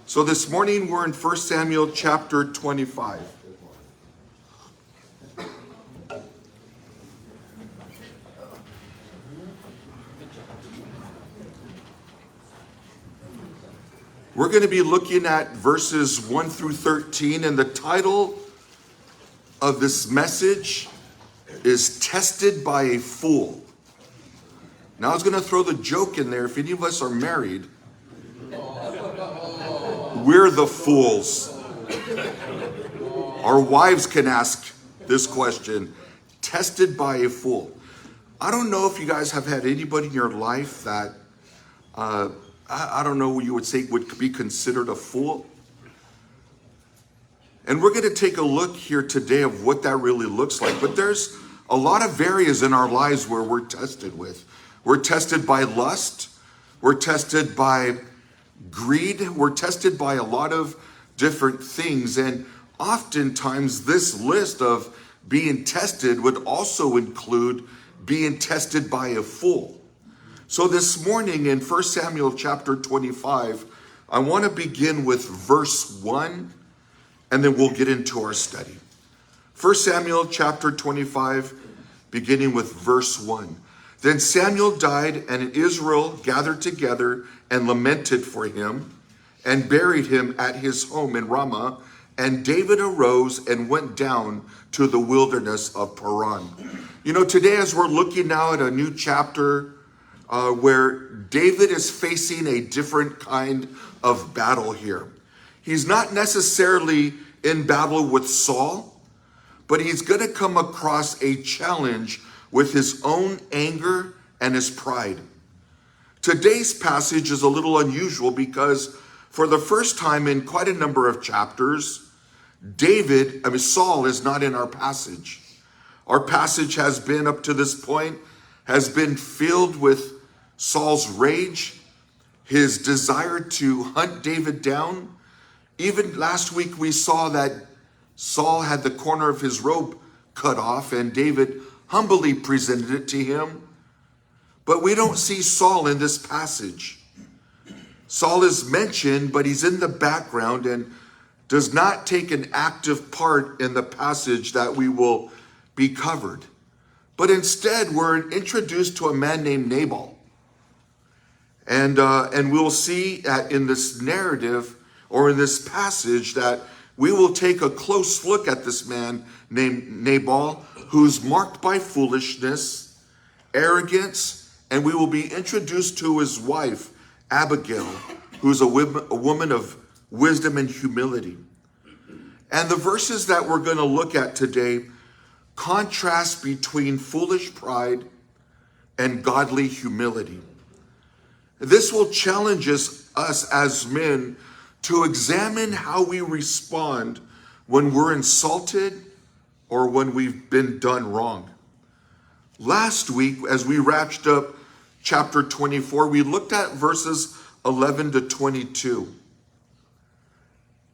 So this morning we're in 1 Samuel chapter 25. We're going to be looking at verses 1 through 13, and the title of this message is Tested by a Fool. Now I was going to throw the joke in there. If any of us are married, we're the fools. Our wives can ask this question, tested by a fool. I don't know if you guys have had anybody in your life that, I don't know what you would say would be considered a fool. And we're going to take a look here today of what that really looks like. But there's a lot of areas in our lives where we're tested with. We're tested by lust. We're tested by greed. We're tested by a lot of different things. And oftentimes this list of being tested would also include being tested by a fool. So this morning in 1 Samuel chapter 25, I want to begin with verse 1, and then we'll get into our study. 1 Samuel chapter 25, beginning with verse 1. Then Samuel died, and Israel gathered together and lamented for him, and buried him at his home in Ramah. And David arose and went down to the wilderness of Paran. You know, today as we're looking now at a new chapter where David is facing a different kind of battle here. He's not necessarily in battle with Saul, but he's going to come across a challenge with his own anger and his pride. Today's passage is a little unusual because for the first time in quite a number of chapters, Saul is not in our passage. Our passage has been, up to this point, has been filled with Saul's rage, his desire to hunt David down. Even last week we saw that Saul had the corner of his robe cut off and David humbly presented it to him. But we don't see Saul in this passage. Saul is mentioned, but he's in the background and does not take an active part in the passage that we will be covered. But instead we're introduced to a man named Nabal. And we'll see that in this narrative or in this passage that we will take a close look at this man named Nabal, who's marked by foolishness, arrogance, and we will be introduced to his wife, Abigail, who's a woman of wisdom and humility. And the verses that we're going to look at today contrast between foolish pride and godly humility. This will challenge us as men to examine how we respond when we're insulted or when we've been done wrong. Last week, as we wrapped up chapter 24, we looked at verses 11 to 22.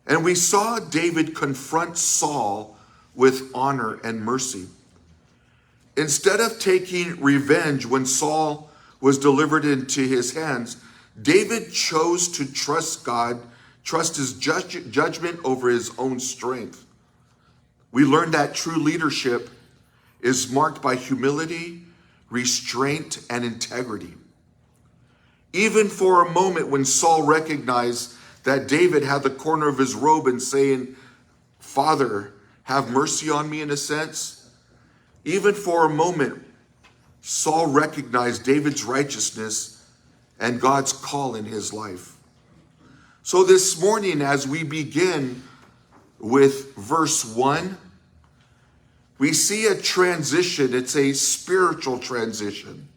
And we saw David confront Saul with honor and mercy. Instead of taking revenge when Saul was delivered into his hands, David chose to trust God, trust his judgment over his own strength. We learned that true leadership is marked by humility, restraint, and integrity. Even for a moment when Saul recognized that David had the corner of his robe and saying, "Father, have mercy on me," in a sense, even for a moment, Saul recognized David's righteousness and God's call in his life. So this morning, as we begin with verse 1, we see a transition. It's a spiritual transition.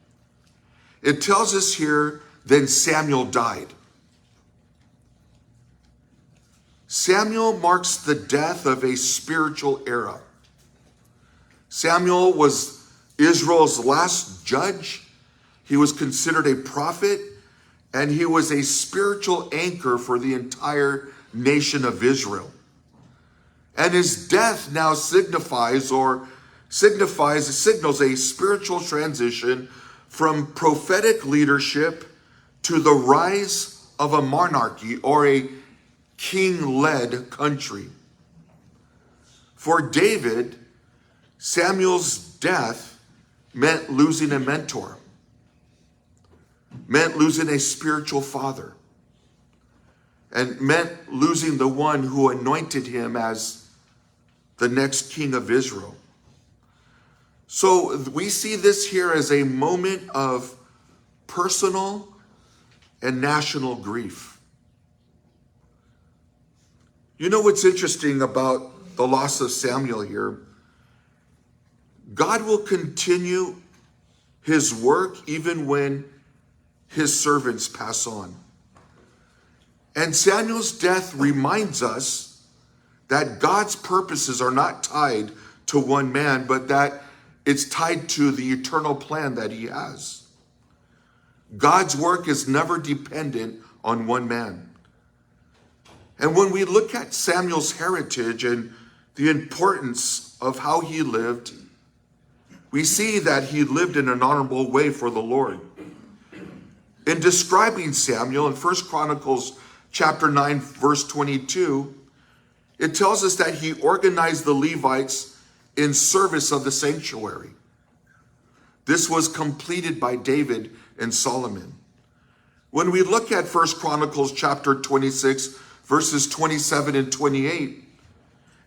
It tells us here, then Samuel died. Samuel marks the death of a spiritual era. Samuel was Israel's last judge. He was considered a prophet, and he was a spiritual anchor for the entire nation of Israel. And his death now signals a spiritual transition from prophetic leadership to the rise of a monarchy or a king-led country. For David, Samuel's death meant losing a mentor, meant losing a spiritual father, and meant losing the one who anointed him as the next king of Israel. So we see this here as a moment of personal and national grief. You know what's interesting about the loss of Samuel here? God will continue his work even when his servants pass on. And Samuel's death reminds us that God's purposes are not tied to one man, but that it's tied to the eternal plan that he has. God's work is never dependent on one man. And when we look at Samuel's heritage and the importance of how he lived, we see that he lived in an honorable way for the Lord. In describing Samuel in 1 Chronicles chapter 9, verse 22, it tells us that he organized the Levites in service of the sanctuary. This was completed by David and Solomon. When we look at 1 Chronicles chapter 26, verses 27 and 28,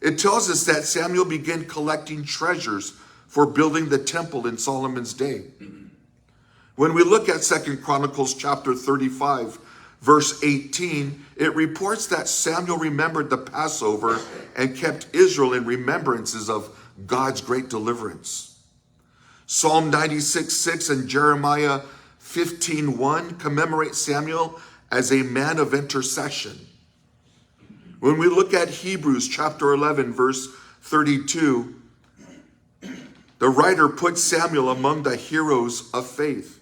it tells us that Samuel began collecting treasures for building the temple in Solomon's day. When we look at 2 Chronicles chapter 35, verse 18, it reports that Samuel remembered the Passover and kept Israel in remembrances of God's great deliverance. Psalm 96:6 and Jeremiah 15:1 commemorate Samuel as a man of intercession. When we look at Hebrews chapter 11, verse 32, the writer puts Samuel among the heroes of faith.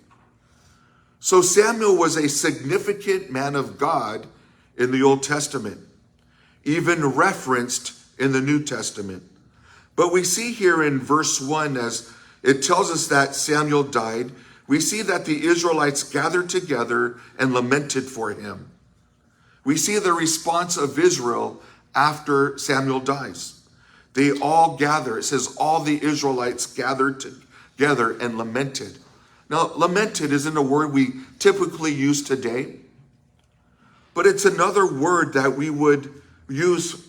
So Samuel was a significant man of God in the Old Testament, even referenced in the New Testament. But we see here in verse 1, as it tells us that Samuel died, we see that the Israelites gathered together and lamented for him. We see the response of Israel after Samuel dies. They all gather. It says all the Israelites gathered together and lamented. Now, lamented isn't a word we typically use today, but it's another word that we would use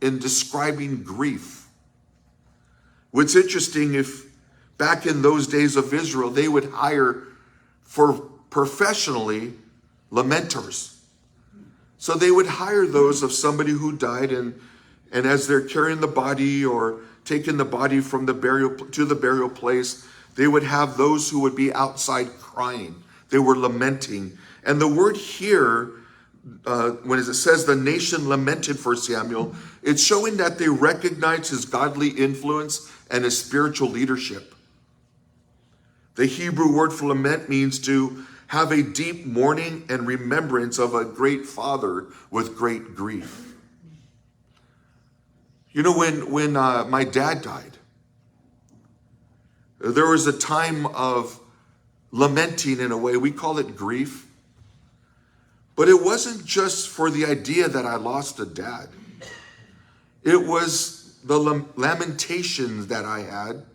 in describing grief. What's interesting, if back in those days of Israel, they would hire for professionally lamenters. So they would hire those of somebody who died, and as they're carrying the body or taking the body from the burial to the burial place, they would have those who would be outside crying. They were lamenting. And the word here, when it says the nation lamented for Samuel, it's showing that they recognized his godly influence and his spiritual leadership. The Hebrew word for lament means to have a deep mourning and remembrance of a great father with great grief. You know, when my dad died, there was a time of lamenting in a way. We call it grief. But it wasn't just for the idea that I lost a dad. It was the lamentations that I had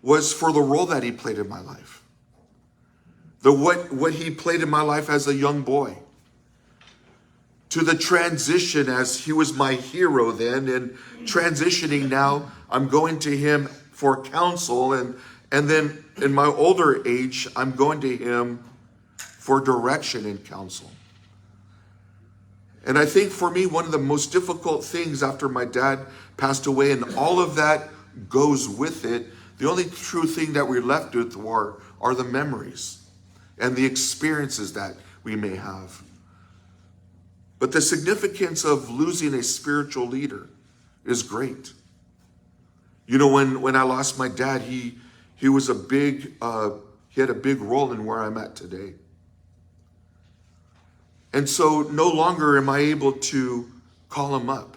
was for the role that he played in my life. What he played in my life as a young boy. To the transition as he was my hero then, and transitioning now, I'm going to him for counsel, and then in my older age, I'm going to him for direction and counsel. And I think for me, one of the most difficult things after my dad passed away, and all of that goes with it, the only true thing that we're left with are the memories and the experiences that we may have. But the significance of losing a spiritual leader is great. You know, when I lost my dad, he was he had a big role in where I'm at today. And so no longer am I able to call him up.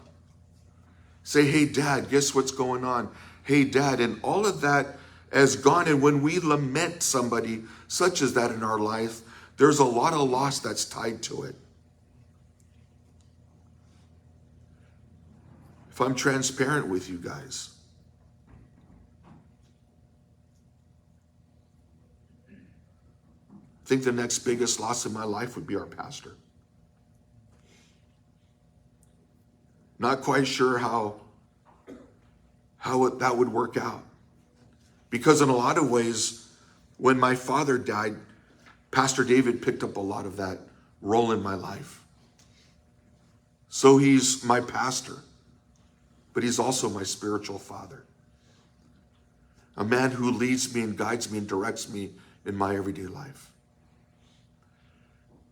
Say, hey, Dad, guess what's going on? Hey, Dad, and all of that has gone. And when we lament somebody such as that in our life, there's a lot of loss that's tied to it. if I'm transparent with you guys, I think the next biggest loss in my life would be our pastor. Not quite sure how that would work out. Because in a lot of ways, when my father died, Pastor David picked up a lot of that role in my life. So he's my pastor, but he's also my spiritual father. A man who leads me and guides me and directs me in my everyday life.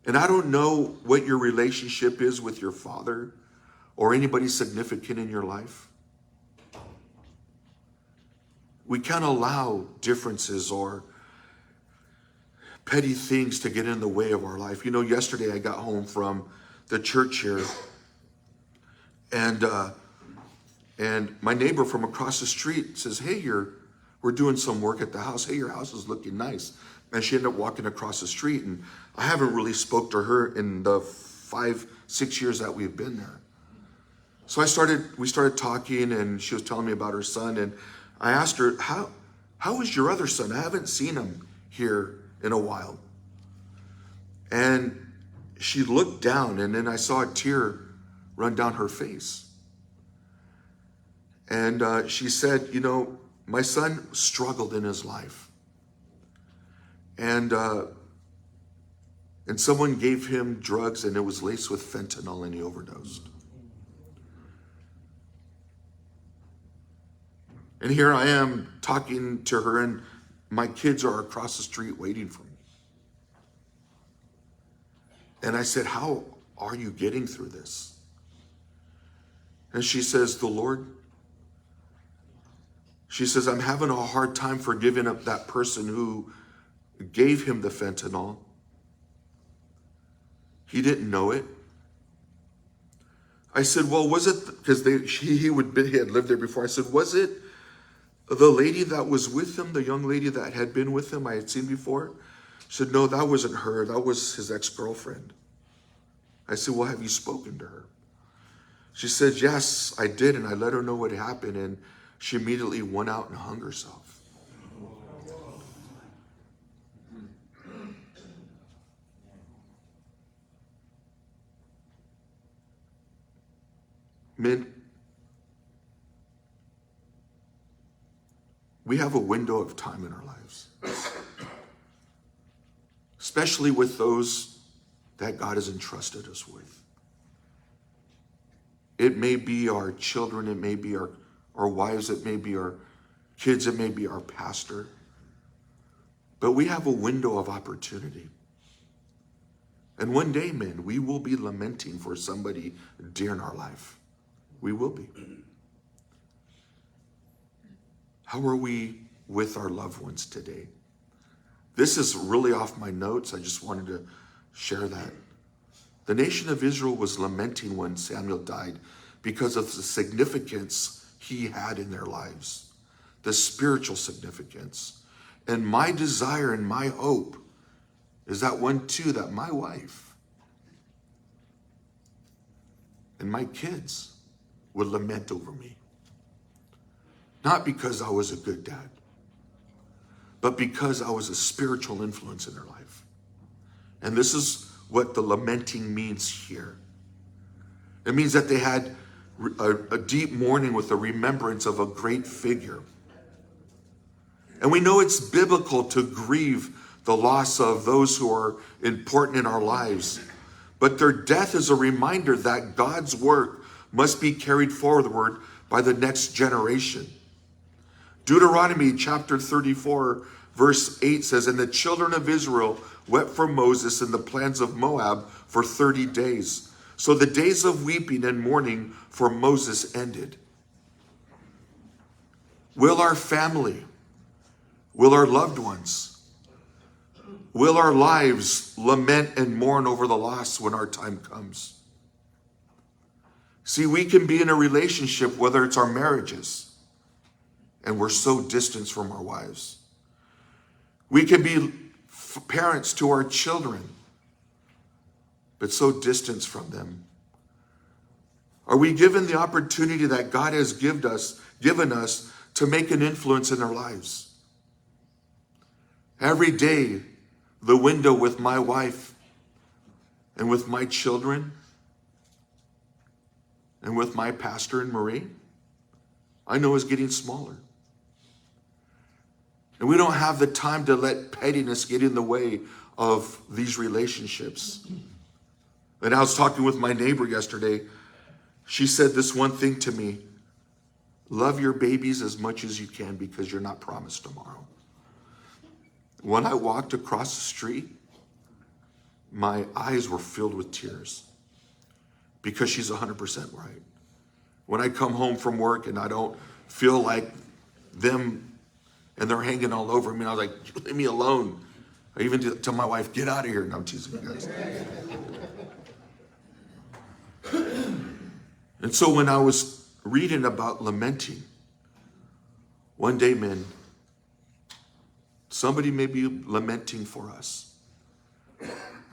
And I don't know what your relationship is with your father or anybody significant in your life. We can't allow differences or petty things to get in the way of our life. You know, yesterday I got home from the church here, and my neighbor from across the street says, "Hey, we're doing some work at the house. Hey, your house is looking nice." And she ended up walking across the street, and I haven't really spoke to her in the 5-6 years that we've been there. So we started talking, and she was telling me about her son, and I asked her, how is your other son? I haven't seen him here in a while. And she looked down, and then I saw a tear run down her face. And she said, you know, my son struggled in his life. And someone gave him drugs, and it was laced with fentanyl, and he overdosed. And here I am talking to her, and my kids are across the street waiting for me. And I said, how are you getting through this? And she says, the Lord. She says, I'm having a hard time forgiving up that person who gave him the fentanyl. He didn't know it. I said, well, was it, because he had lived there before. I said, was it the lady that was with him, the young lady that had been with him I had seen before? She said, no, that wasn't her. That was his ex-girlfriend. I said, well, have you spoken to her? She said, yes, I did, and I let her know what happened, and she immediately went out and hung herself. Men, we have a window of time in our lives, especially with those that God has entrusted us with. It may be our children, it may be our wives, it may be our kids, it may be our pastor. But we have a window of opportunity. And one day, men, we will be lamenting for somebody dear in our life. We will be. How are we with our loved ones today? This is really off my notes. I just wanted to share that. The nation of Israel was lamenting when Samuel died because of the significance he had in their lives, the spiritual significance. And my desire and my hope is that that my wife and my kids would lament over me. Not because I was a good dad, but because I was a spiritual influence in their life. And this is what the lamenting means here. It means that they had a deep mourning with a remembrance of a great figure. And we know it's biblical to grieve the loss of those who are important in our lives. But their death is a reminder that God's work must be carried forward by the next generation. Deuteronomy chapter 34, verse 8 says, and the children of Israel wept for Moses in the plains of Moab for 30 days. So the days of weeping and mourning for Moses ended. Will our family, will our loved ones, will our lives lament and mourn over the loss when our time comes? See, we can be in a relationship, whether it's our marriages, and we're so distant from our wives. We can be parents to our children, but so distant from them. Or Are we given the opportunity that God has given us to make an influence in their lives? Every day, the window with my wife and with my children and with my pastor and Marie, I know is getting smaller. And we don't have the time to let pettiness get in the way of these relationships. And I was talking with my neighbor yesterday. She said this one thing to me: love your babies as much as you can because you're not promised tomorrow. When I walked across the street, my eyes were filled with tears because she's 100% right. When I come home from work and I don't feel like them and they're hanging all over me, and I was like, leave me alone. I even tell my wife, get out of here. No, I'm teasing you guys. And so when I was reading about lamenting, one day, men, somebody may be lamenting for us.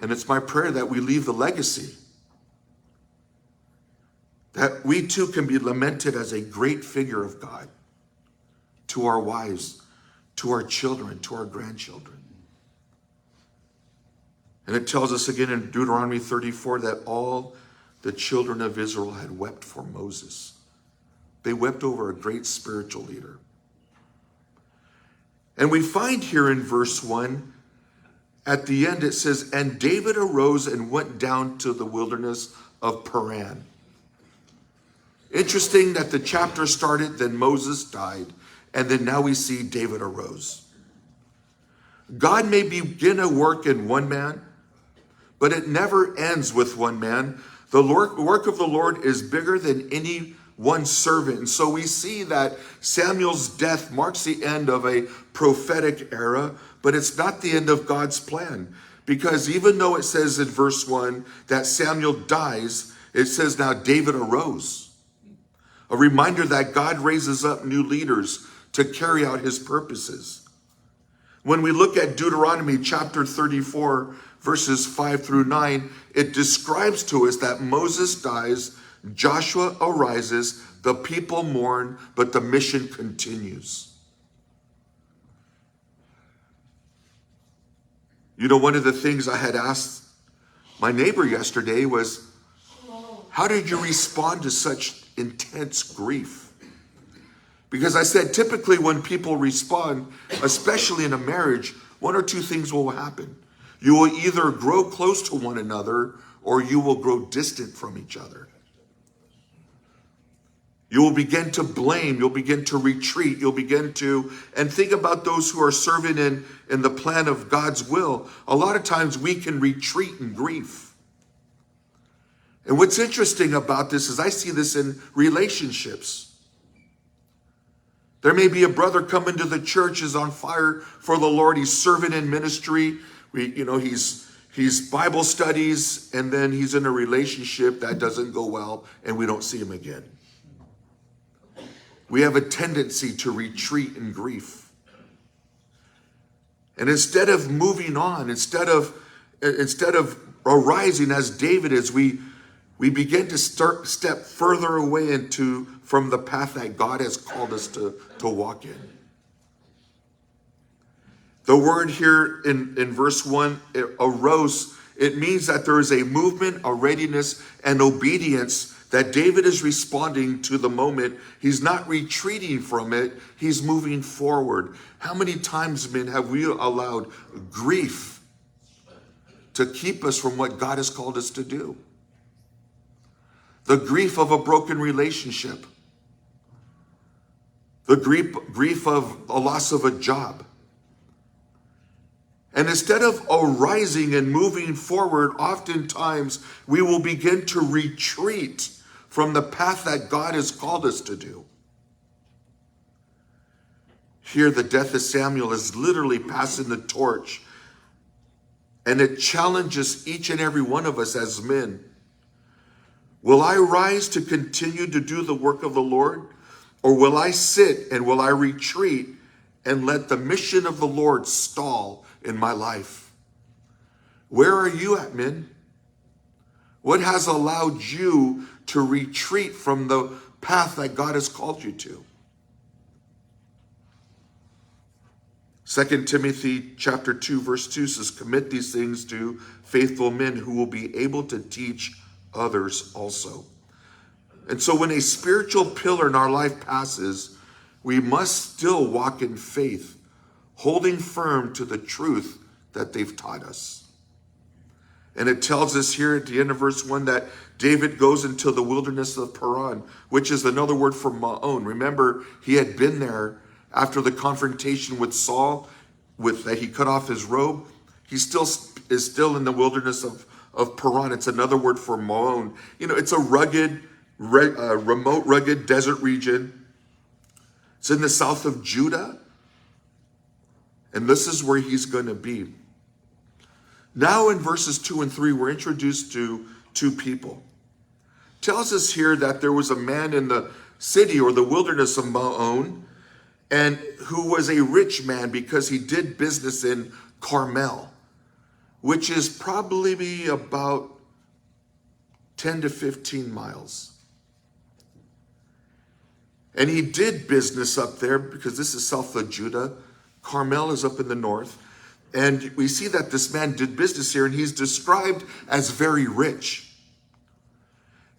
And it's my prayer that we leave the legacy, that we too can be lamented as a great figure of God to our wives, to our children, to our grandchildren. And it tells us again in Deuteronomy 34 that all the children of Israel had wept for Moses. They wept over a great spiritual leader. And we find here in verse 1, at the end it says, and David arose and went down to the wilderness of Paran. Interesting that the chapter started, then Moses died, and then now we see David arose. God may begin a work in one man, but it never ends with one man. The work of the Lord is bigger than any one servant. And so we see that Samuel's death marks the end of a prophetic era, but it's not the end of God's plan. Because even though it says in verse 1 that Samuel dies, it says now David arose. A reminder that God raises up new leaders to carry out his purposes. When we look at Deuteronomy chapter 34, verses 5 through 9, it describes to us that Moses dies, Joshua arises, the people mourn, but the mission continues. You know, one of the things I had asked my neighbor yesterday was, how did you respond to such intense grief? Because I said, typically when people respond, especially in a marriage, one or two things will happen. You will either grow close to one another or you will grow distant from each other. You will begin to blame, you'll begin to retreat, you'll begin to, and think about those who are serving in the plan of God's will. A lot of times we can retreat in grief. And what's interesting about this is I see this in relationships. There may be a brother coming to the church, is on fire for the Lord. He's serving in ministry. He's Bible studies, and then he's in a relationship that doesn't go well, and we don't see him again. We have a tendency to retreat in grief. And instead of moving on, instead of arising as David is, we begin to step further away from the path that God has called us to walk in. The word here in verse 1, arose, it means that there is a movement, a readiness, and obedience that David is responding to the moment. He's not retreating from it, he's moving forward. How many times, men, have we allowed grief to keep us from what God has called us to do? The grief of a broken relationship. The grief of a loss of a job. And instead of arising and moving forward, oftentimes we will begin to retreat from the path that God has called us to do. Here, the death of Samuel is literally passing the torch, and it challenges each and every one of us as men. Will I rise to continue to do the work of the Lord? Or will I sit and will I retreat and let the mission of the Lord stall in my life? Where are you at, men? What has allowed you to retreat from the path that God has called you to? 2 Timothy chapter 2, verse 2 says, commit these things to faithful men who will be able to teach others also. And so when a spiritual pillar in our life passes, we must still walk in faith, holding firm to the truth that they've taught us. And it tells us here at the end of verse 1 that David goes into the wilderness of Paran, which is another word for Maon. Remember, he had been there after the confrontation with Saul, that he cut off his robe. He is still in the wilderness of Paran. It's another word for Maon. It's a remote, rugged desert region. It's in the south of Judah. And this is where he's going to be. Now in verses 2 and 3, we're introduced to two people. It tells us here that there was a man in the city or the wilderness of Maon, and who was a rich man because he did business in Carmel, which is probably about 10 to 15 miles. And he did business up there because this is south of Judah. Carmel is up in the north. And we see that this man did business here, and he's described as very rich.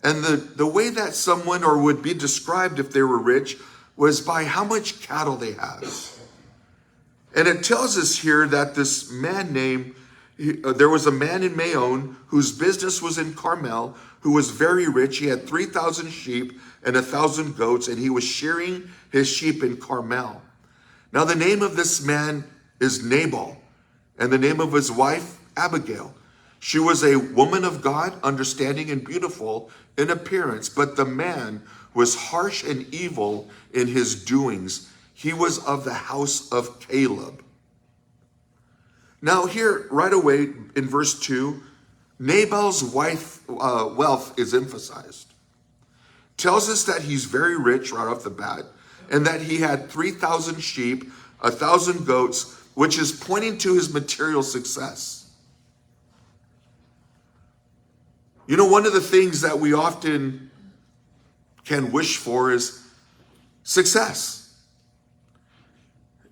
And the way that someone would be described if they were rich was by how much cattle they had. And it tells us here that this man there was a man in Maon whose business was in Carmel, who was very rich. He had 3,000 sheep and 1,000 goats, and he was shearing his sheep in Carmel. Now the name of this man is Nabal, and the name of his wife, Abigail. She was a woman of God, understanding and beautiful in appearance, but the man was harsh and evil in his doings. He was of the house of Caleb. Now here, right away in verse 2, Nabal's wealth is emphasized. Tells us that he's very rich right off the bat, and that he had 3,000 sheep, 1,000 goats, which is pointing to his material success. One of the things that we often can wish for is success.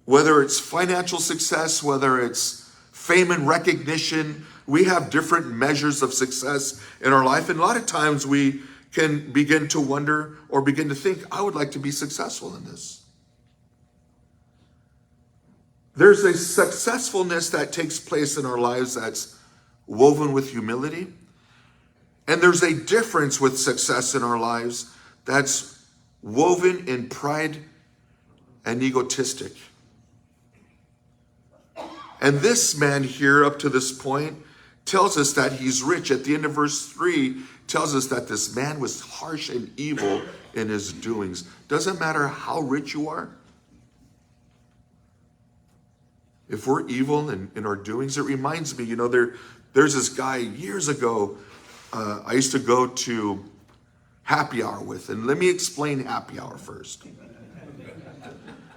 Whether it's financial success, whether it's fame and recognition, we have different measures of success in our life. And a lot of times we can begin to wonder or begin to think, I would like to be successful in this. There's a successfulness that takes place in our lives that's woven with humility. And there's a difference with success in our lives that's woven in pride and egotistic. And this man here, up to this point, tells us that he's rich. At the end of verse 3, tells us that this man was harsh and evil in his doings. Doesn't matter how rich you are. If we're evil in our doings, it reminds me, there's this guy years ago I used to go to happy hour with. And let me explain happy hour first,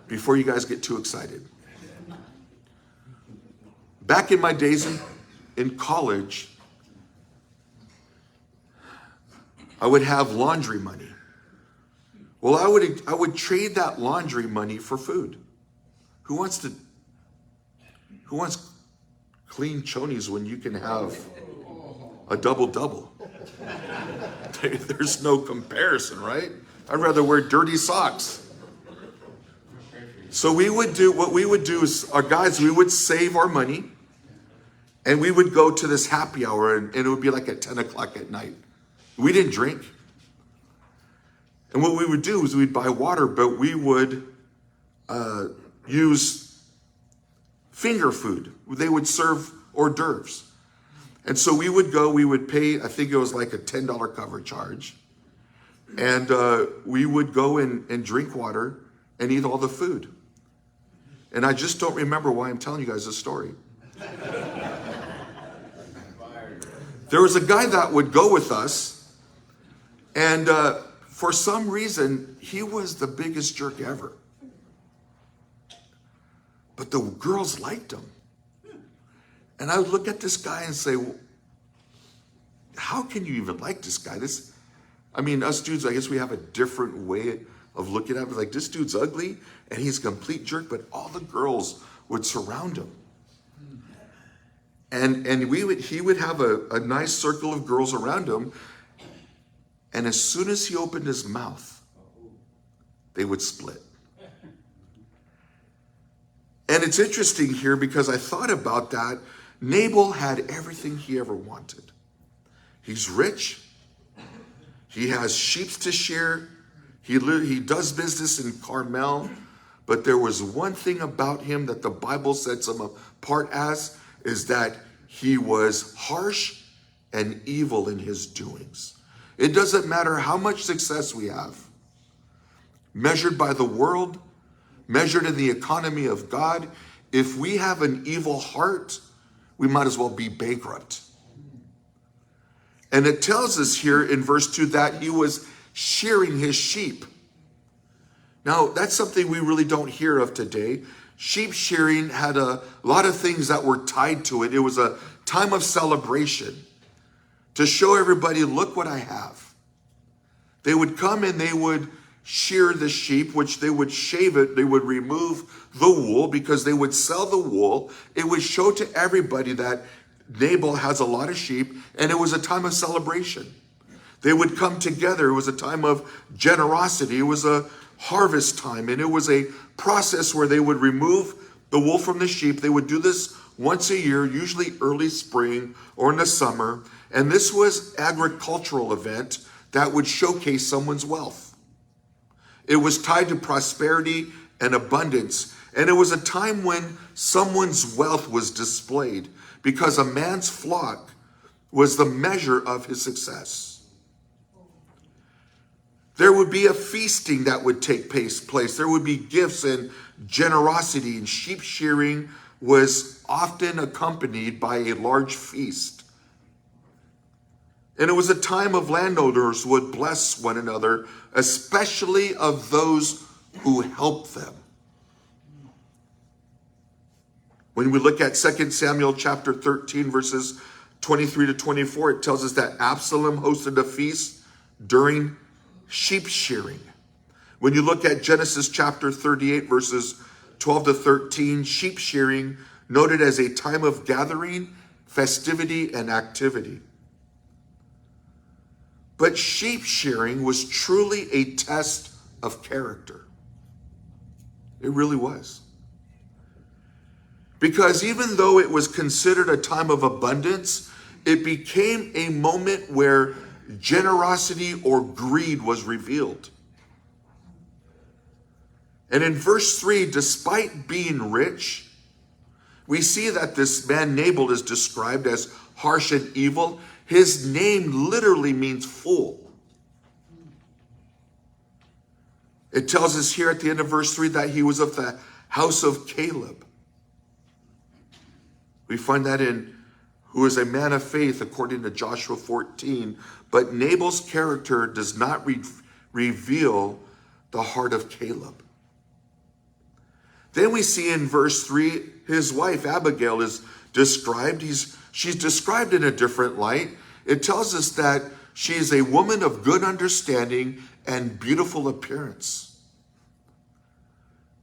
before you guys get too excited. Back in my days in college, I would have laundry money. Well, I would trade that laundry money for food. Who wants clean chonies when you can have a double-double? There's no comparison, right? I'd rather wear dirty socks. So what we would do is, our guys, we would save our money, and we would go to this happy hour, and it would be like at 10 o'clock at night. We didn't drink. And what we would do is we'd buy water, but we would use finger food. They would serve hors d'oeuvres. And so we would go, we would pay, I think it was like a $10 cover charge. And we would go and drink water and eat all the food. And I just don't remember why I'm telling you guys this story. There was a guy that would go with us, and for some reason, he was the biggest jerk ever. But the girls liked him. And I would look at this guy and say, how can you even like this guy? Us dudes, I guess we have a different way of looking at it. Like, this dude's ugly and he's a complete jerk, but all the girls would surround him. And he would have a nice circle of girls around him. And as soon as he opened his mouth, they would split. And it's interesting here because I thought about that. Nabal had everything he ever wanted. He's rich. He has sheep to shear. He does business in Carmel. But there was one thing about him that the Bible sets him apart as, is that he was harsh and evil in his doings. It doesn't matter how much success we have, measured by the world, measured in the economy of God. If we have an evil heart, we might as well be bankrupt. And it tells us here in verse 2 that he was shearing his sheep. Now, that's something we really don't hear of today. Sheep shearing had a lot of things that were tied to it. It was a time of celebration to show everybody, look what I have. They would come and they would shear the sheep, which they would shave it. They would remove the wool because they would sell the wool. It would show to everybody that Nabal has a lot of sheep, and it was a time of celebration. They would come together. It was a time of generosity. It was a harvest time, and it was a process where they would remove the wool from the sheep. They would do this once a year, usually early spring or in the summer, and this was an agricultural event that would showcase someone's wealth. It was tied to prosperity and abundance, and it was a time when someone's wealth was displayed because a man's flock was the measure of his success. There would be a feasting that would take place. There would be gifts and generosity, and sheep shearing was often accompanied by a large feast. And it was a time of landowners would bless one another, especially of those who helped them. When we look at 2 Samuel chapter 13, verses 23 to 24, it tells us that Absalom hosted a feast during sheep shearing. When you look at Genesis chapter 38, verses 12 to 13, sheep shearing noted as a time of gathering, festivity, and activity. But sheep shearing was truly a test of character. It really was. Because even though it was considered a time of abundance, it became a moment where generosity or greed was revealed. And in verse 3, despite being rich, we see that this man Nabal is described as harsh and evil. His name literally means fool. It tells us here at the end of verse 3 that he was of the house of Caleb. We find that in who is a man of faith according to Joshua 14. But Nabal's character does not reveal the heart of Caleb. Then we see in verse 3, his wife Abigail is described. She's described in a different light. It tells us that she is a woman of good understanding and beautiful appearance.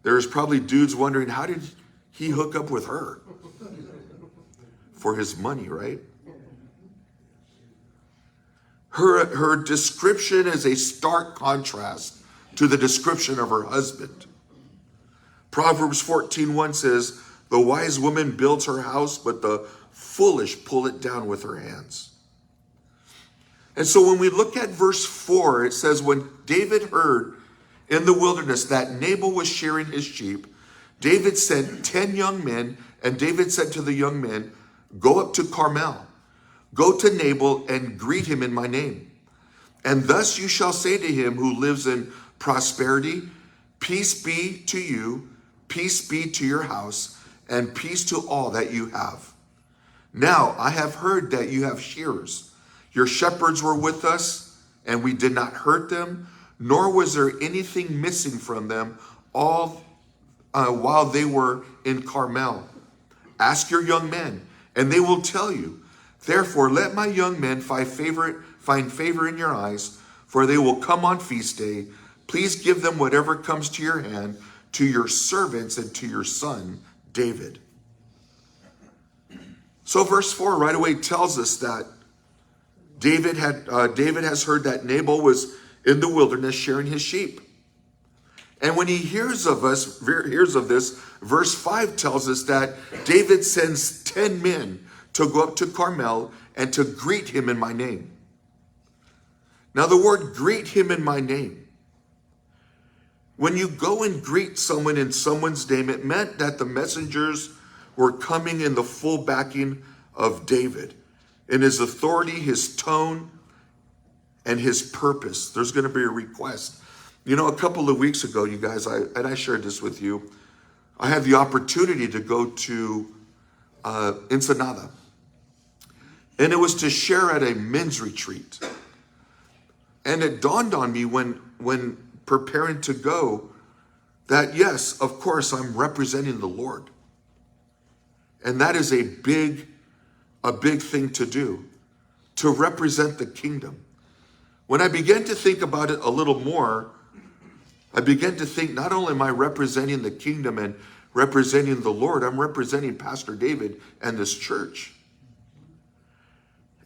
There's probably dudes wondering, how did he hook up with her? For his money, right? Her description is a stark contrast to the description of her husband. Proverbs 14:1 says, the wise woman builds her house, but the foolish pull it down with her hands. And so when we look at verse 4, it says, when David heard in the wilderness that Nabal was shearing his sheep, David sent 10 young men, and David said to the young men, go up to Carmel, go to Nabal and greet him in my name. And thus you shall say to him who lives in prosperity, peace be to you, peace be to your house, and peace to all that you have. Now I have heard that you have shearers. Your shepherds were with us, and we did not hurt them, nor was there anything missing from them while they were in Carmel. Ask your young men, and they will tell you Therefore, let my young men find favor in your eyes, for they will come on feast day. Please give them whatever comes to your hand, to your servants and to your son, David. So verse 4 right away tells us that David has heard that Nabal was in the wilderness sharing his sheep. And when he hears of this, verse 5 tells us that David sends 10 men to go up to Carmel and to greet him in my name. Now the word greet him in my name. When you go and greet someone in someone's name, it meant that the messengers were coming in the full backing of David, in his authority, his tone, and his purpose. There's going to be a request. You know, a couple of weeks ago, you guys, I shared this with you. I had the opportunity to go to Ensenada. And it was to share at a men's retreat. And it dawned on me when preparing to go that, yes, of course, I'm representing the Lord. And that is a big thing to do, to represent the kingdom. When I began to think about it a little more, I began to think, not only am I representing the kingdom and representing the Lord, I'm representing Pastor David and this church.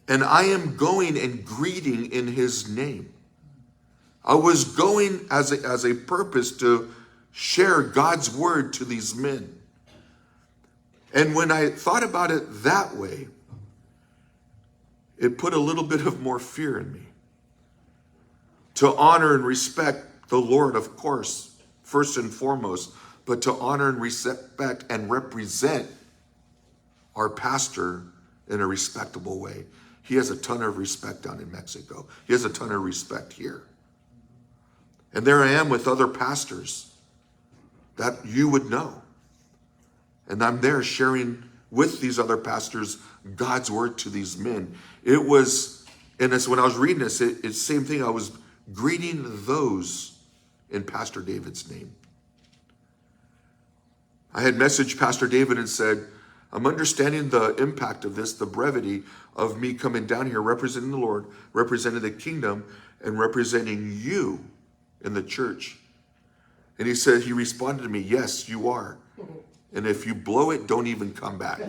And I am going and greeting in his name. I was going as a purpose to share God's word to these men. And when I thought about it that way, it put a little bit of more fear in me. To honor and respect the Lord, of course, first and foremost, but to honor and respect and represent our pastor in a respectable way. He has a ton of respect down in Mexico. He has a ton of respect here. And there I am with other pastors that you would know. And I'm there sharing with these other pastors God's word to these men. It was, and when I was reading this, it's the same thing. I was greeting those in Pastor David's name. I had messaged Pastor David and said, I'm understanding the impact of this, the brevity of me coming down here representing the Lord, representing the kingdom, and representing you in the church. And he responded to me, yes, you are. And if you blow it, don't even come back.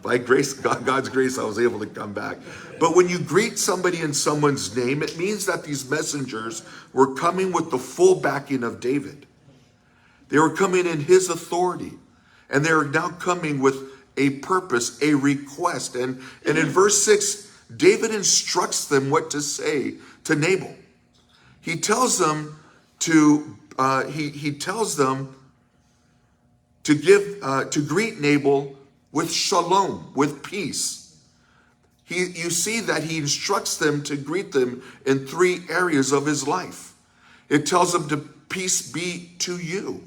By grace, God's grace, I was able to come back. But when you greet somebody in someone's name, it means that these messengers were coming with the full backing of David. They were coming in his authority. And they are now coming with a purpose, a request. And in verse 6, David instructs them what to say to Nabal. He tells them to greet Nabal with shalom, with peace. You see that he instructs them to greet them in 3 areas of his life. It tells them to peace be to you,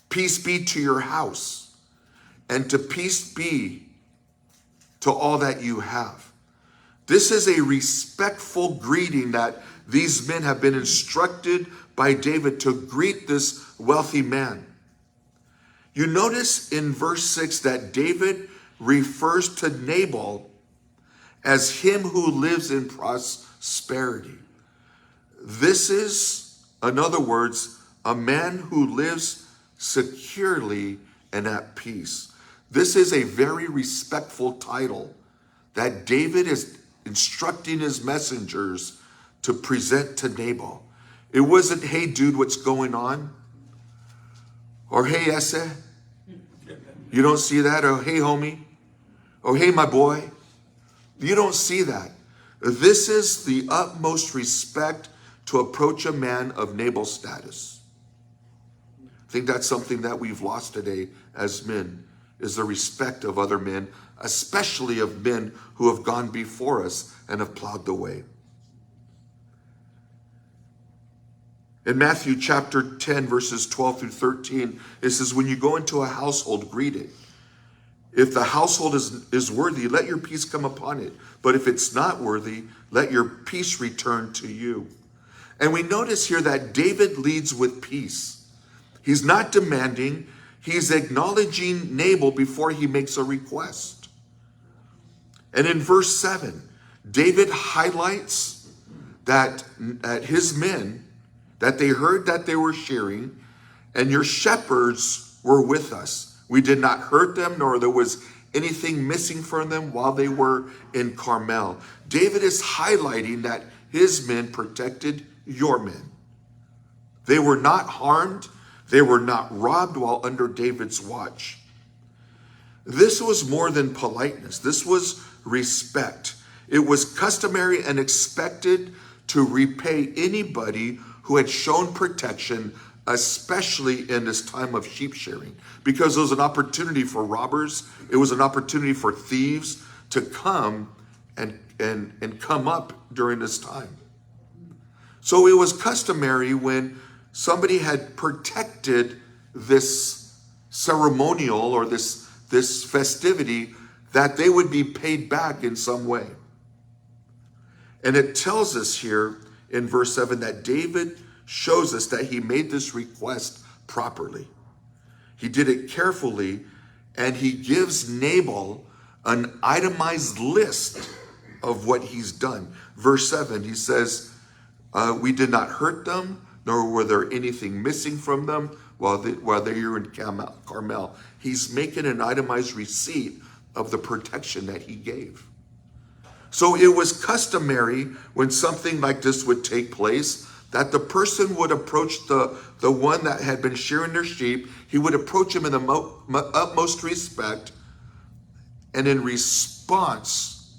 peace be to your house, and to peace be to all that you have. This is a respectful greeting that these men have been instructed by David to greet this wealthy man. You notice in verse 6 that David refers to Nabal as him who lives in prosperity. This is, in other words, a man who lives securely and at peace. This is a very respectful title that David is instructing his messengers to present to Nabal. It wasn't, hey dude, what's going on? Or hey ese, you don't see that? Or hey homie, or hey my boy. You don't see that. This is the utmost respect to approach a man of Nabal's status. I think that's something that we've lost today as men, is the respect of other men, especially of men who have gone before us and have plowed the way. In Matthew chapter 10, verses 12 through 13, it says, when you go into a household, greet it. If the household is worthy, let your peace come upon it. But if it's not worthy, let your peace return to you. And we notice here that David leads with peace. He's not demanding. He's acknowledging Nabal before he makes a request. And in verse 7, David highlights that his men, that they heard that they were shearing, and your shepherds were with us. We did not hurt them, nor there was anything missing from them while they were in Carmel. David is highlighting that his men protected your men. They were not harmed. They were not robbed while under David's watch. This was more than politeness. This was respect. It was customary and expected to repay anybody who had shown protection, especially in this time of sheep shearing, because it was an opportunity for robbers. It was an opportunity for thieves to come and come up during this time. So it was customary when somebody had protected this ceremonial or this festivity that they would be paid back in some way. And it tells us here in verse 7 that David shows us that he made this request properly. He did it carefully, and he gives Nabal an itemized list of what he's done. Verse 7, he says, we did not hurt them, nor were there anything missing from them while they were in Carmel. He's making an itemized receipt of the protection that he gave. So it was customary when something like this would take place that the person would approach the one that had been shearing their sheep. He would approach him in the utmost respect, and in response,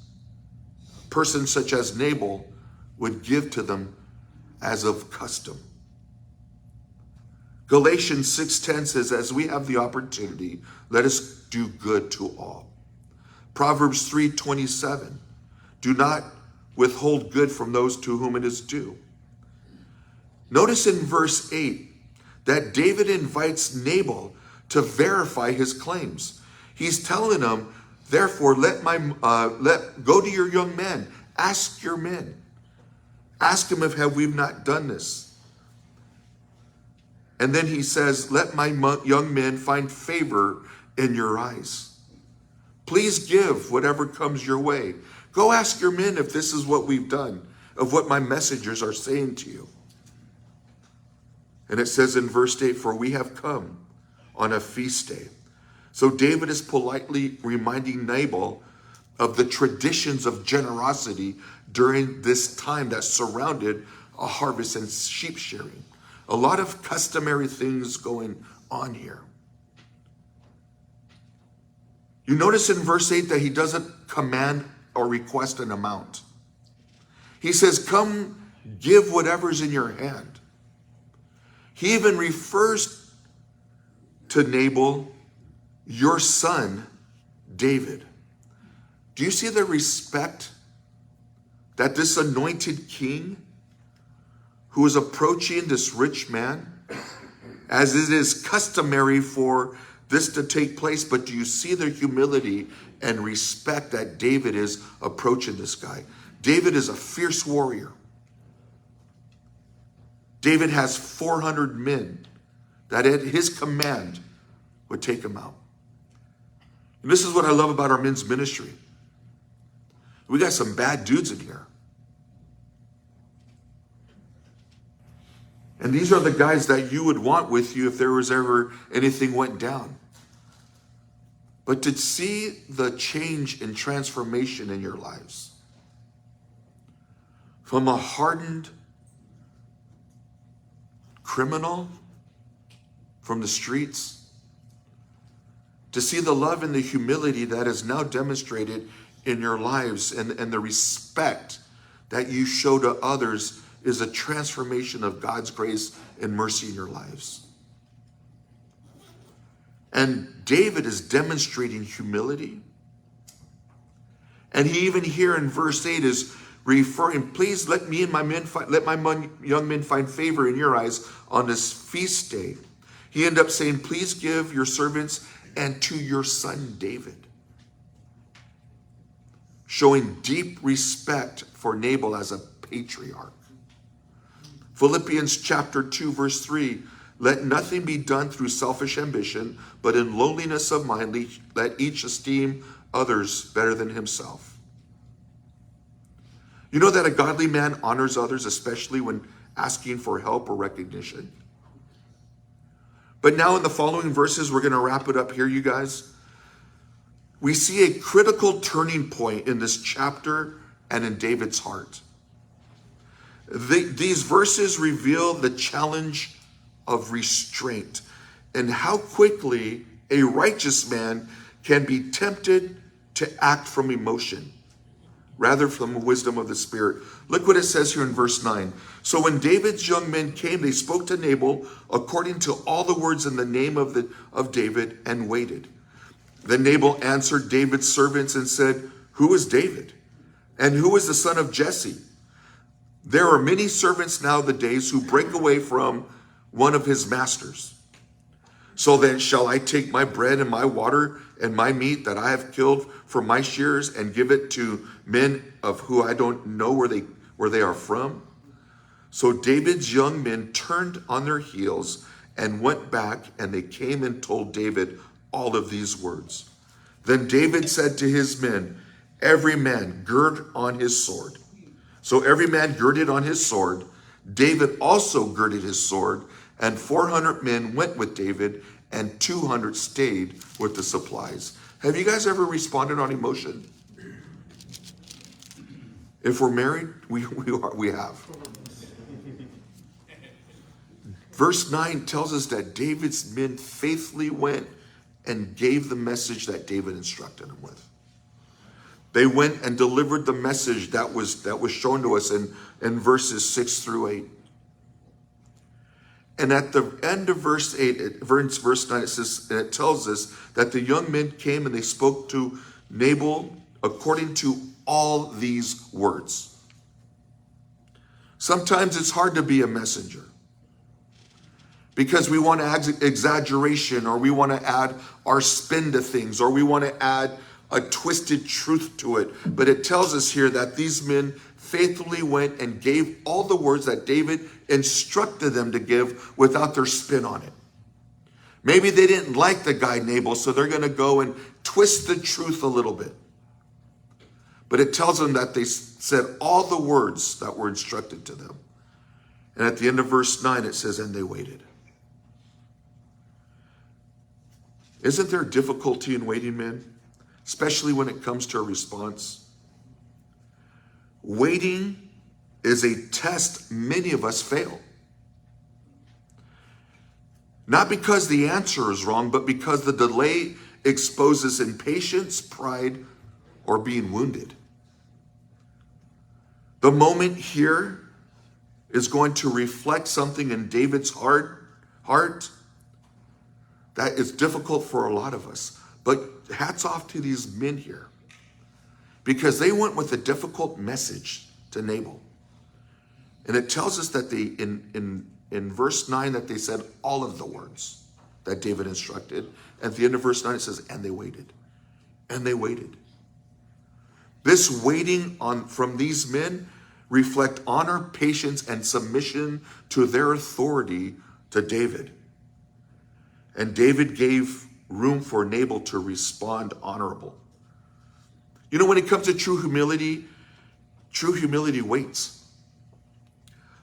a person such as Nabal would give to them as of custom. Galatians 6:10 says, as we have the opportunity, let us do good to all. Proverbs 3:27, do not withhold good from those to whom it is due. Notice in verse 8 that David invites Nabal to verify his claims. He's telling him, therefore, go to your young men, ask your men. Ask them if we've not done this. And then he says, let my young men find favor in your eyes. Please give whatever comes your way. Go ask your men if this is what we've done, of what my messengers are saying to you. And it says in verse 8, for we have come on a feast day. So David is politely reminding Nabal of the traditions of generosity during this time that surrounded a harvest and sheep shearing. A lot of customary things going on here. You notice in verse 8 that he doesn't command or request an amount. He says, come give whatever's in your hand. He even refers to Nabal, your son, David. Do you see the respect that this anointed king who is approaching this rich man, as it is customary for this to take place, but do you see the humility and respect that David is approaching this guy? David is a fierce warrior. David has 400 men that at his command would take him out. And this is what I love about our men's ministry. We got some bad dudes in here. And these are the guys that you would want with you if there was ever anything went down. But to see the change and transformation in your lives from a hardened criminal from the streets, to see the love and the humility that is now demonstrated in your lives, and the respect that you show to others is a transformation of God's grace and mercy in your lives. And David is demonstrating humility. And he even here in verse 8 is referring, please let me and my men let my young men find favor in your eyes on this feast day. He ended up saying, please give your servants and to your son David. Showing deep respect for Nabal as a patriarch. Philippians chapter 2 verse 3, Let nothing be done through selfish ambition, but in lowliness of mind, let each esteem others better than himself. You know that a godly man honors others, especially when asking for help or recognition. But now in the following verses, we're going to wrap it up here, you guys. We see a critical turning point in this chapter and in David's heart. These verses reveal the challenge of restraint and how quickly a righteous man can be tempted to act from emotion rather from the wisdom of the Spirit. Look what it says here in verse 9. So when David's young men came, they spoke to Nabal according to all the words in the name of David and waited. Then Nabal answered David's servants and said, "Who is David? And who is the son of Jesse? There are many servants nowadays who break away from one of his masters. So then shall I take my bread and my water and my meat that I have killed for my shears and give it to men of who I don't know where they are from?" So David's young men turned on their heels and went back, and they came and told David all of these words. Then David said to his men, "Every man gird on his sword." So every man girded on his sword. David also girded his sword, and 400 men went with David, and 200 stayed with the supplies. Have you guys ever responded on emotion? If we're married, we have. Verse 9 tells us that David's men faithfully went and gave the message that David instructed them with. They went and delivered the message that was shown to us in verses 6 through 8. And at the end of verse 9, it says, and it tells us that the young men came and they spoke to Nabal according to all these words. Sometimes it's hard to be a messenger because we want to add exaggeration, or we want to add our spin to things, or we want to add a twisted truth to it. But it tells us here that these men faithfully went and gave all the words that David instructed them to give without their spin on it. Maybe they didn't like the guy Nabal, so they're going to go and twist the truth a little bit. But it tells them that they said all the words that were instructed to them. And at the end of verse 9, it says, "And they waited." Isn't there difficulty in waiting, men? Especially when it comes to a response. Waiting is a test many of us fail. Not because the answer is wrong, but because the delay exposes impatience, pride, or being wounded. The moment here is going to reflect something in David's heart that is difficult for a lot of us. But hats off to these men here, because they went with a difficult message to Nabal. And it tells us that they, in verse 9, that they said all of the words that David instructed. At the end of verse 9, it says, "And they waited." And they waited. This waiting from these men reflect honor, patience, and submission to their authority to David. And David gave room for Nabal to respond honorable. You know, when it comes to true humility waits.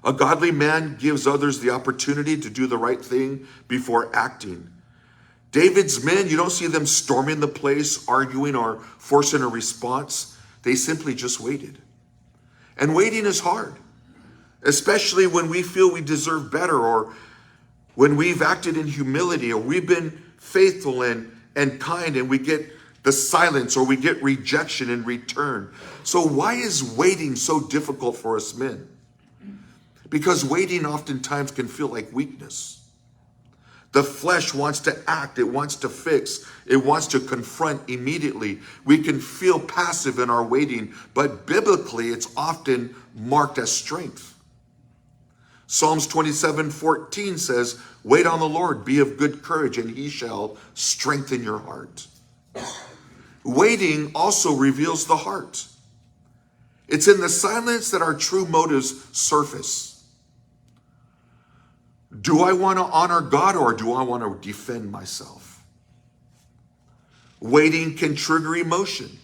A godly man gives others the opportunity to do the right thing before acting. David's men, you don't see them storming the place, arguing, or forcing a response. They simply just waited. And waiting is hard, especially when we feel we deserve better, or when we've acted in humility, or we've been faithful and kind, and we get the silence, or we get rejection in return. So why is waiting so difficult for us men? Because waiting oftentimes can feel like weakness. The flesh wants to act, it wants to fix, it wants to confront immediately. We can feel passive in our waiting, but biblically it's often marked as strength. Psalms 27:14 says, "Wait on the Lord, be of good courage, and he shall strengthen your heart." Waiting also reveals the heart. It's in the silence that our true motives surface. Do I want to honor God or do I want to defend myself? Waiting can trigger emotion.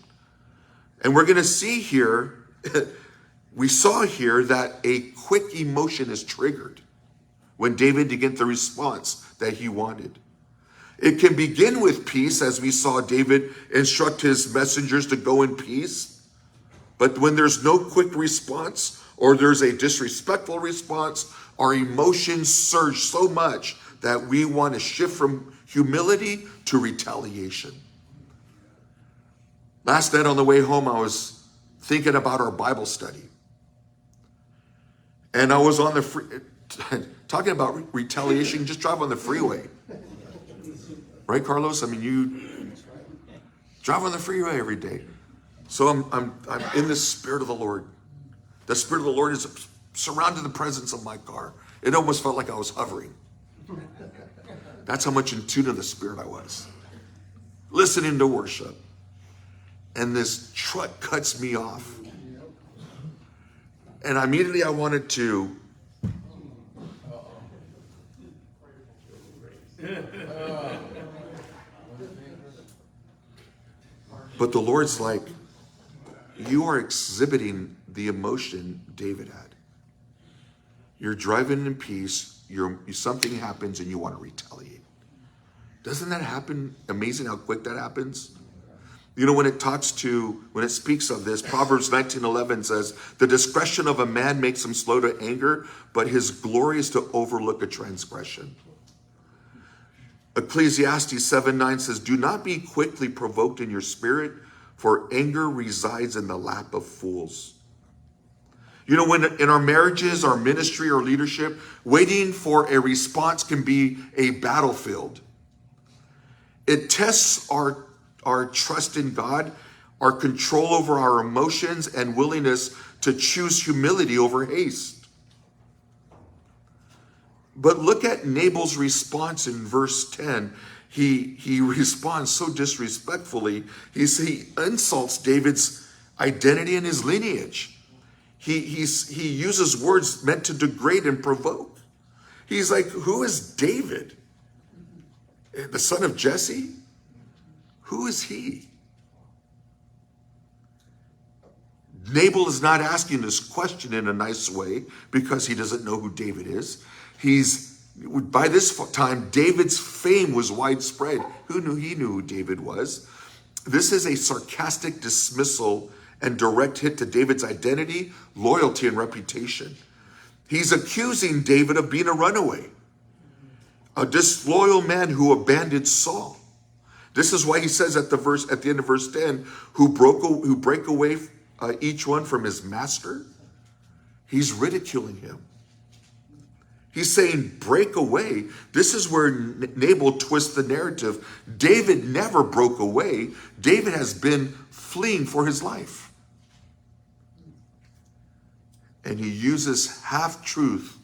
And we're going to see here, we saw here that a quick emotion is triggered when David didn't get the response that he wanted. It can begin with peace, as we saw David instruct his messengers to go in peace. But when there's no quick response, or there's a disrespectful response, our emotions surge so much that we want to shift from humility to retaliation. Last night on the way home, I was thinking about our Bible study. And I was on the talking about retaliation, just drive on the freeway. Right, Carlos? I mean, you drive on the freeway every day. So I'm in the Spirit of the Lord. The Spirit of the Lord is surrounding the presence of my car. It almost felt like I was hovering. That's how much in tune to the Spirit I was. Listening to worship. And this truck cuts me off. And immediately I wanted to but the Lord's like, you are exhibiting the emotion David had. You're driving in peace, something happens and you want to retaliate. Doesn't that happen? Amazing how quick that happens. You know, when it speaks of this, Proverbs 19:11 says, the discretion of a man makes him slow to anger, but his glory is to overlook a transgression. Ecclesiastes 7:9 says, do not be quickly provoked in your spirit, for anger resides in the lap of fools. You know, when in our marriages, our ministry, our leadership, waiting for a response can be a battlefield. It tests our trust in God, our control over our emotions, and willingness to choose humility over haste. But look at Nabal's response in verse 10. He responds so disrespectfully. He insults David's identity and his lineage. He uses words meant to degrade and provoke. He's like, who is David? The son of Jesse? Who is he? Nabal is not asking this question in a nice way because he doesn't know who David is. By this time, David's fame was widespread. He knew who David was. This is a sarcastic dismissal and direct hit to David's identity, loyalty, and reputation. He's accusing David of being a runaway, a disloyal man who abandoned Saul. This is why he says at the end of verse 10, who break away each one from his master. He's ridiculing him. He's saying, break away. This is where Nabal twists the narrative. David never broke away. David has been fleeing for his life. And he uses half-truth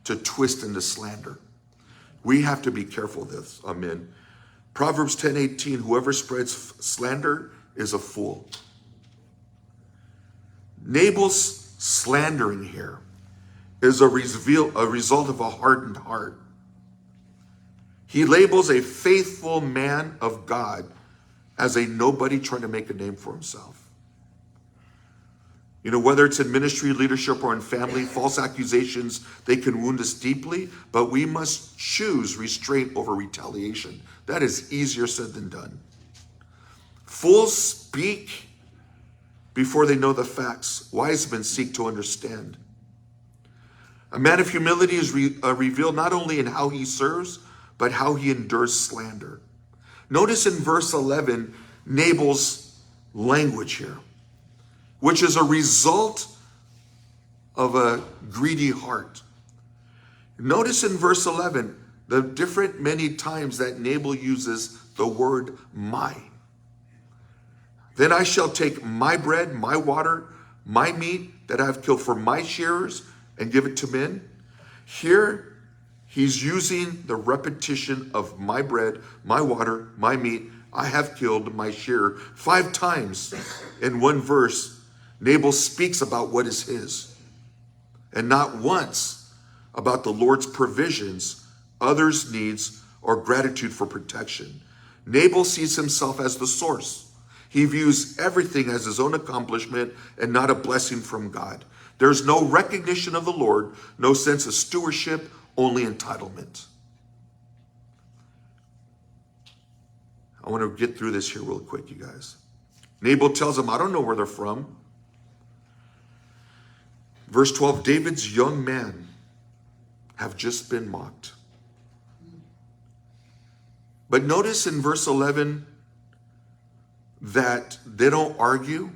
to twist into slander. We have to be careful of this. Amen. Proverbs 10:18, whoever spreads slander is a fool. Nabal's slandering here is a result of a hardened heart. He labels a faithful man of God as a nobody trying to make a name for himself. You know, whether it's in ministry, leadership, or in family, false accusations, they can wound us deeply, but we must choose restraint over retaliation. That is easier said than done. Fools speak before they know the facts. Wise men seek to understand. A man of humility is revealed not only in how he serves, but how he endures slander. Notice in verse 11, Nabal's language here, which is a result of a greedy heart. Notice in verse 11, the many times that Nabal uses the word my. Then I shall take my bread, my water, my meat that I have killed for my shearers and give it to men. Here, he's using the repetition of my bread, my water, my meat, I have killed my shearer. 5 times in one verse, Nabal speaks about what is his. And not once about the Lord's provisions, others' needs, or gratitude for protection. Nabal sees himself as the source. He views everything as his own accomplishment and not a blessing from God. There's no recognition of the Lord, no sense of stewardship, only entitlement. I want to get through this here real quick, you guys. Nabal tells him, I don't know where they're from. Verse 12, David's young men have just been mocked. But notice in verse 11 that they don't argue,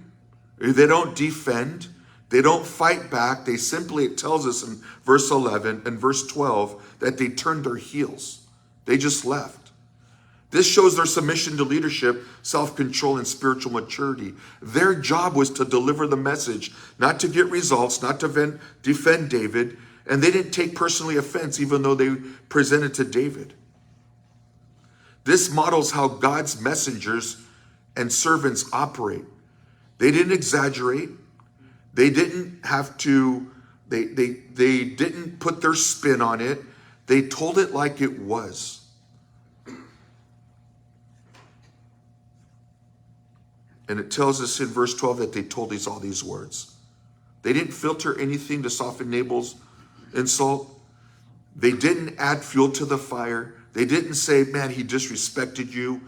they don't defend, they don't fight back. They simply, it tells us in verse 11 and verse 12 that they turned their heels. They just left. This shows their submission to leadership, self-control, and spiritual maturity. Their job was to deliver the message, not to get results, not to defend David. And they didn't take personally offense, even though they presented to David. This models how God's messengers and servants operate. They didn't exaggerate. They didn't have to, they didn't put their spin on it. They told it like it was. And it tells us in verse 12 that they told all these words. They didn't filter anything to soften Nabal's insult. They didn't add fuel to the fire. They didn't say, man, he disrespected you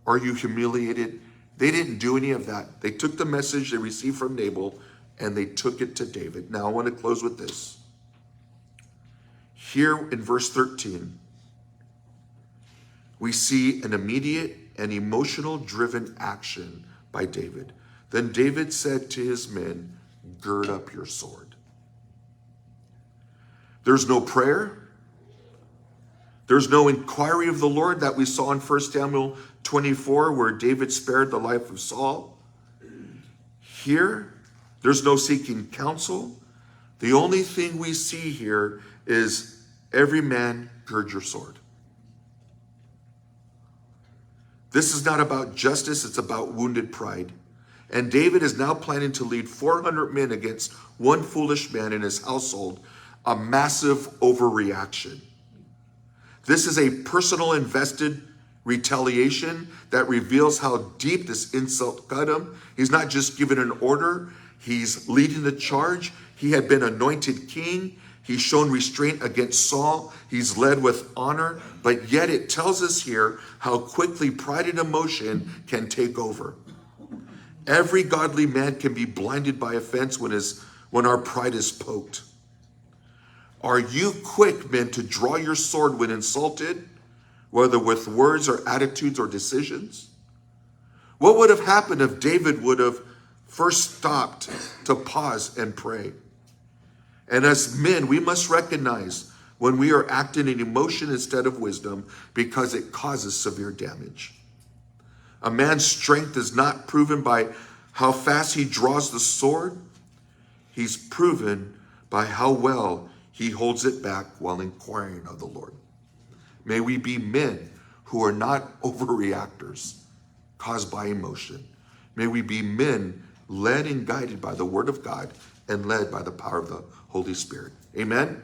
or you humiliated. They didn't do any of that. They took the message they received from Nabal and they took it to David. Now I want to close with this. Here in verse 13, we see an immediate and emotional driven action by David. Then David said to his men, gird up your sword. There's no prayer. There's no inquiry of the Lord that we saw in 1 Samuel 24, where David spared the life of Saul. Here, there's no seeking counsel. The only thing we see here is every man gird your sword. This is not about justice, it's about wounded pride. And David is now planning to lead 400 men against one foolish man in his household, a massive overreaction. This is a personal invested retaliation that reveals how deep this insult cut him. He's not just given an order, he's leading the charge. He had been anointed king. He's shown restraint against Saul. He's led with honor, but yet it tells us here how quickly pride and emotion can take over. Every godly man can be blinded by offense when our pride is poked. Are you quick, men, to draw your sword when insulted, whether with words or attitudes or decisions? What would have happened if David would have first stopped to pause and pray? And as men, we must recognize when we are acting in emotion instead of wisdom, because it causes severe damage. A man's strength is not proven by how fast he draws the sword. He's proven by how well he holds it back while inquiring of the Lord. May we be men who are not overreactors caused by emotion. May we be men led and guided by the word of God and led by the power of the Holy Spirit. Amen?